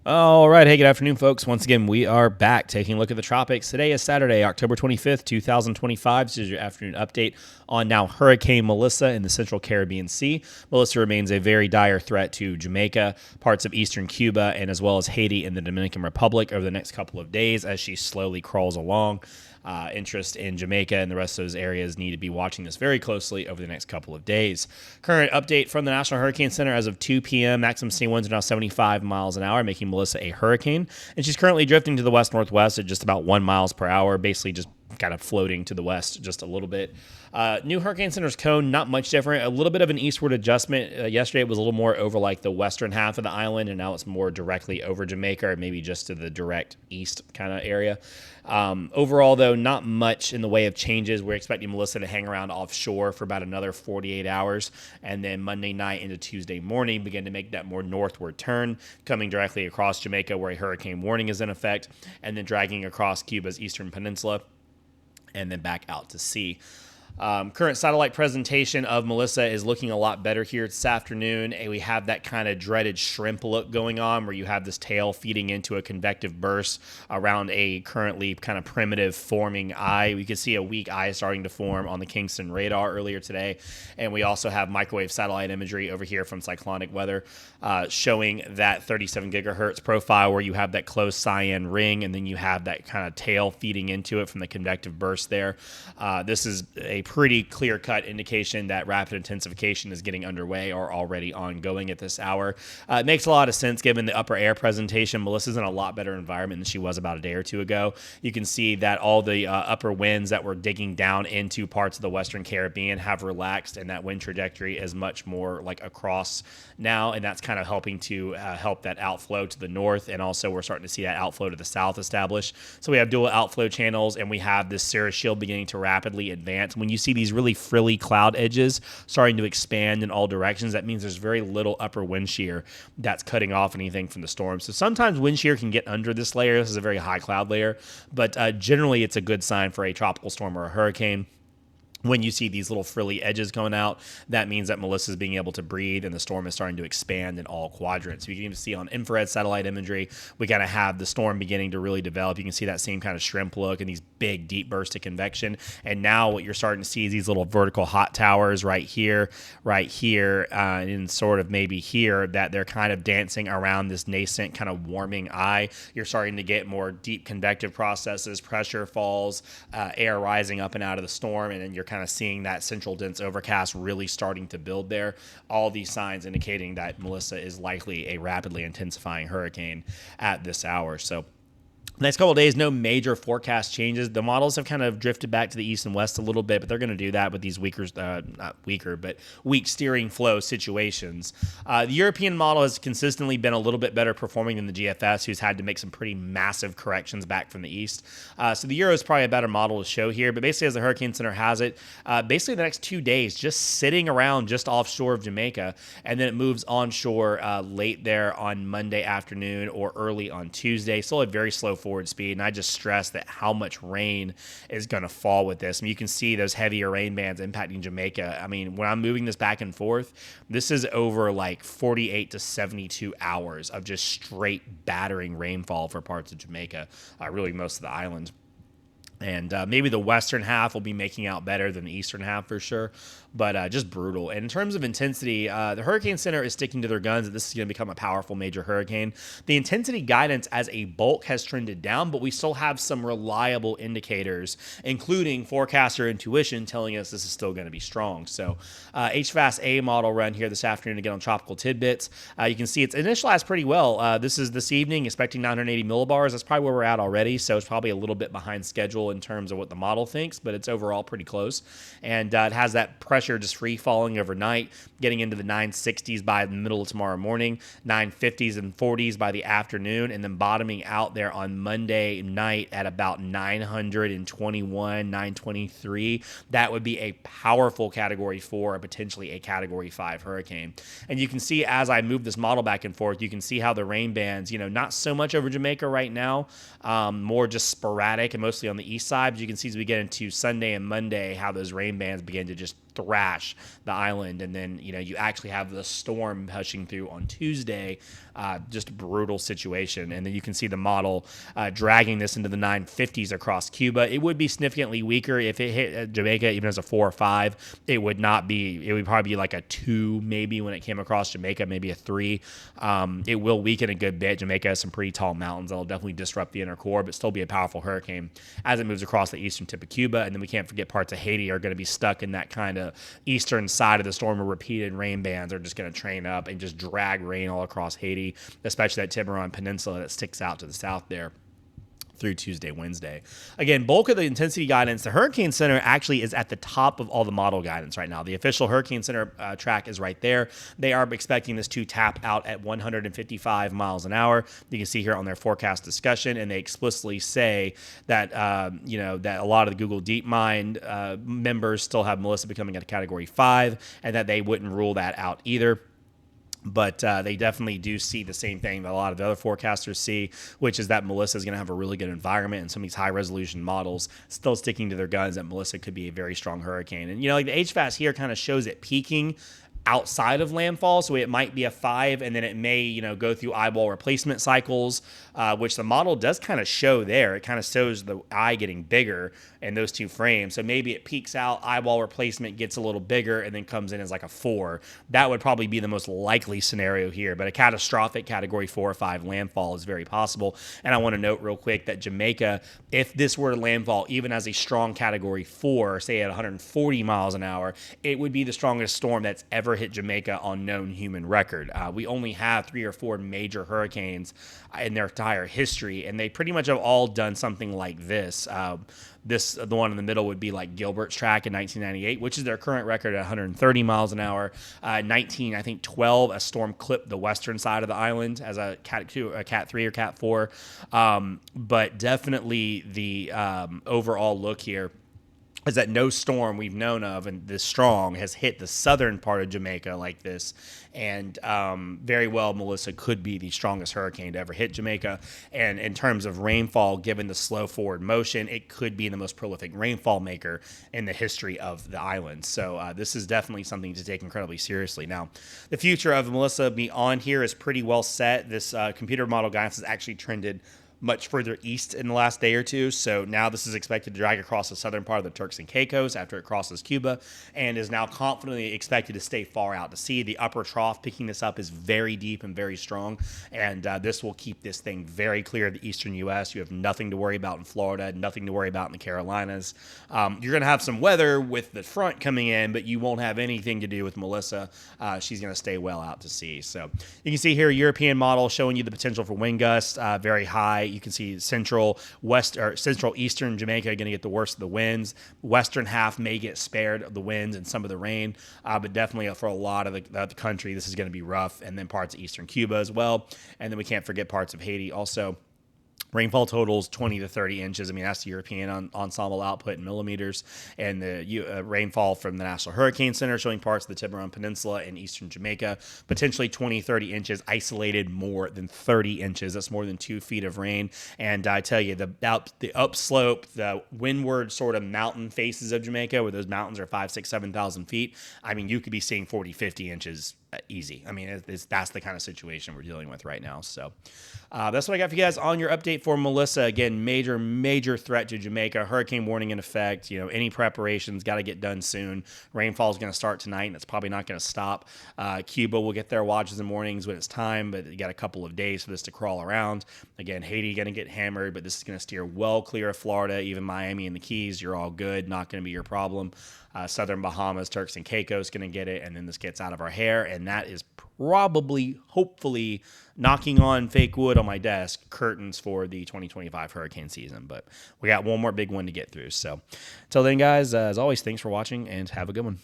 All right. Hey, good afternoon, folks. Once again, we are back taking a look at the tropics. Today is Saturday, October 25th, 2025. This is your afternoon update on now Hurricane Melissa in the central Caribbean Sea. Melissa remains a very dire threat to Jamaica, parts of eastern Cuba, and as well as Haiti and the Dominican Republic over the next couple of days as she slowly crawls along. Interest in Jamaica and the rest of those areas need to be watching this very closely over the next couple of days. Current update from the National Hurricane Center as of 2 p.m. Maximum sea winds are now 75 miles an hour, making Melissa a hurricane. And she's currently drifting to the west-northwest at just about 1 miles per hour, basically just kind of floating to the west just a little bit. New Hurricane Center's cone, not much different. A little bit of an eastward adjustment. Yesterday it was a little more over like the western half of the island, and now it's more directly over Jamaica, or maybe just to the direct east kind of area. Overall, though, not much in the way of changes. We're expecting Melissa to hang around offshore for about another 48 hours, and then Monday night into Tuesday morning begin to make that more northward turn, coming directly across Jamaica where a hurricane warning is in effect, and then dragging across Cuba's eastern peninsula and then back out to sea. Current satellite presentation of Melissa is looking a lot better here this afternoon. And we have that kind of dreaded shrimp look going on where you have this tail feeding into a convective burst around a currently kind of primitive forming eye. We could see a weak eye starting to form on the Kingston radar earlier today. And we also have microwave satellite imagery over here from Cyclonic Weather showing that 37 gigahertz profile where you have that close cyan ring and then you have that kind of tail feeding into it from the convective burst there. This is a pretty clear-cut indication that rapid intensification is getting underway or already ongoing at this hour. It makes a lot of sense given the upper air presentation. Melissa's in a lot better environment than she was about a day or two ago. You can see that all the upper winds that were digging down into parts of the Western Caribbean have relaxed, and that wind trajectory is much more like across now, and that's kind of helping to help that outflow to the north, and also we're starting to see that outflow to the south establish. So we have dual outflow channels, and we have this cirrus shield beginning to rapidly advance. When you see these really frilly cloud edges starting to expand in all directions, that means there's very little upper wind shear that's cutting off anything from the storm. So sometimes wind shear can get under this layer. This is a very high cloud layer, but generally it's a good sign for a tropical storm or a hurricane. When you see these little frilly edges going out, that means that Melissa's being able to breathe and the storm is starting to expand in all quadrants. You can even see on infrared satellite imagery, we kind of have the storm beginning to really develop. You can see that same kind of shrimp look and these big, deep bursts of convection. And now what you're starting to see is these little vertical hot towers right here, and sort of maybe here, that they're kind of dancing around this nascent kind of warming eye. You're starting to get more deep convective processes, pressure falls, air rising up and out of the storm, and then you're kind of seeing that central dense overcast really starting to build there. All these signs indicating that Melissa is likely a rapidly intensifying hurricane at this hour. So next couple of days, no major forecast changes. The models have kind of drifted back to the east and west a little bit, but they're going to do that with these weak steering flow situations. The European model has consistently been a little bit better performing than the GFS, who's had to make some pretty massive corrections back from the east. So the Euro is probably a better model to show here, but basically as the Hurricane Center has it, basically the next 2 days just sitting around just offshore of Jamaica, and then it moves onshore late there on Monday afternoon or early on Tuesday. Still a very slow forward speed, and I just stress that how much rain is going to fall with this. I mean, you can see those heavier rain bands impacting Jamaica. I mean, when I'm moving this back and forth, this is over like 48 to 72 hours of just straight battering rainfall for parts of Jamaica, really most of the island. And maybe the western half will be making out better than the eastern half for sure, but just brutal. And in terms of intensity, the Hurricane Center is sticking to their guns that this is going to become a powerful major hurricane. The intensity guidance as a bulk has trended down, but we still have some reliable indicators, including forecaster intuition, telling us this is still going to be strong. So HFAS-A model run here this afternoon again on Tropical Tidbits. You can see it's initialized pretty well. This is this evening, expecting 980 millibars. That's probably where we're at already, so it's probably a little bit behind schedule in terms of what the model thinks, but it's overall pretty close. And it has that pressure just free falling overnight, getting into the 960s by the middle of tomorrow morning, 950s and 40s by the afternoon, and then bottoming out there on Monday night at about 921, 923. That would be a powerful Category 4 or potentially a Category 5 hurricane. And you can see as I move this model back and forth, you can see how the rain bands, not so much over Jamaica right now, more just sporadic and mostly on the east side. But you can see as we get into Sunday and Monday how those rain bands begin to just thrash the island, and then you actually have the storm pushing through on Tuesday. Just a brutal situation. And then you can see the model dragging this into the 950s across Cuba. It would be significantly weaker if it hit Jamaica even as a 4 or 5. It would probably be like a 2 maybe when it came across Jamaica, maybe a 3. It will weaken a good bit. Jamaica has some pretty tall mountains that'll definitely disrupt the inner core, but still be a powerful hurricane as it moves across the eastern tip of Cuba. And then we can't forget parts of Haiti are going to be stuck in that kind of eastern side of the storm where repeated rain bands are just going to train up and just drag rain all across Haiti, especially that Tiburon Peninsula that sticks out to the south there through Tuesday, Wednesday. Again, bulk of the intensity guidance, the Hurricane Center actually is at the top of all the model guidance right now. The official Hurricane Center track is right there. They are expecting this to tap out at 155 miles an hour. You can see here on their forecast discussion, and they explicitly say that that a lot of the Google DeepMind members still have Melissa becoming a Category 5, and that they wouldn't rule that out either. But they definitely do see the same thing that a lot of the other forecasters see, which is that Melissa is going to have a really good environment, and some of these high-resolution models still sticking to their guns that Melissa could be a very strong hurricane. And, like the HFAS here kind of shows it peaking outside of landfall, so it might be a 5, and then it may go through eyeball replacement cycles, which the model does kind of show there. It kind of shows the eye getting bigger in those two frames. So maybe it peaks out, eyeball replacement gets a little bigger, and then comes in as like a 4. That would probably be the most likely scenario here, but a catastrophic Category 4 or 5 landfall is very possible. And I want to note real quick that Jamaica, if this were to landfall even as a strong Category 4, say at 140 miles an hour, it would be the strongest storm that's ever hit Jamaica on known human record. We only have 3 or 4 major hurricanes in their entire history, and they pretty much have all done something like this. The one in the middle would be like Gilbert's track in 1998, which is their current record at 130 miles an hour. 12, a storm clipped the western side of the island as a Cat 2, a Cat 3 or Cat 4. But definitely the overall look here is that no storm we've known of and this strong has hit the southern part of Jamaica like this. And very well, Melissa could be the strongest hurricane to ever hit Jamaica. And in terms of rainfall, given the slow forward motion, it could be the most prolific rainfall maker in the history of the island. So this is definitely something to take incredibly seriously. Now, the future of Melissa beyond here is pretty well set. This computer model guidance has actually trended much further east in the last day or two. So now this is expected to drag across the southern part of the Turks and Caicos after it crosses Cuba, and is now confidently expected to stay far out to sea. The upper trough picking this up is very deep and very strong, and this will keep this thing very clear of the eastern U.S. You have nothing to worry about in Florida, nothing to worry about in the Carolinas. You're going to have some weather with the front coming in, but you won't have anything to do with Melissa. She's going to stay well out to sea. So you can see here a European model showing you the potential for wind gusts, very high. You can see central eastern Jamaica going to get the worst of the winds. Western half may get spared of the winds and some of the rain, but definitely for a lot of the country, this is going to be rough. And then parts of eastern Cuba as well. And then we can't forget parts of Haiti also. Rainfall totals 20 to 30 inches. I mean, that's the European ensemble output in millimeters. And the rainfall from the National Hurricane Center showing parts of the Tiburon Peninsula and eastern Jamaica, potentially 20, 30 inches, isolated more than 30 inches. That's more than 2 feet of rain. And I tell you, the upslope, the windward sort of mountain faces of Jamaica, where those mountains are 5, 6, 7,000 feet, I mean, you could be seeing 40, 50 inches easy. I mean, that's the kind of situation we're dealing with right now. So that's what I got for you guys on your update for Melissa. Again, major threat to Jamaica. Hurricane warning in effect. Any preparations got to get done soon. Rainfall is going to start tonight, and it's probably not going to stop. Cuba will get their watches and mornings when it's time, but you got a couple of days for this to crawl around. Again, Haiti going to get hammered, but this is going to steer well clear of Florida. Even Miami and the Keys, you're all good. Not going to be your problem. Southern Bahamas, Turks and Caicos going to get it, and then this gets out of our hair, and that is probably, hopefully, knocking on fake wood on my desk, curtains for the 2025 hurricane season. But we got one more big one to get through. So until then, guys, as always, thanks for watching, and have a good one.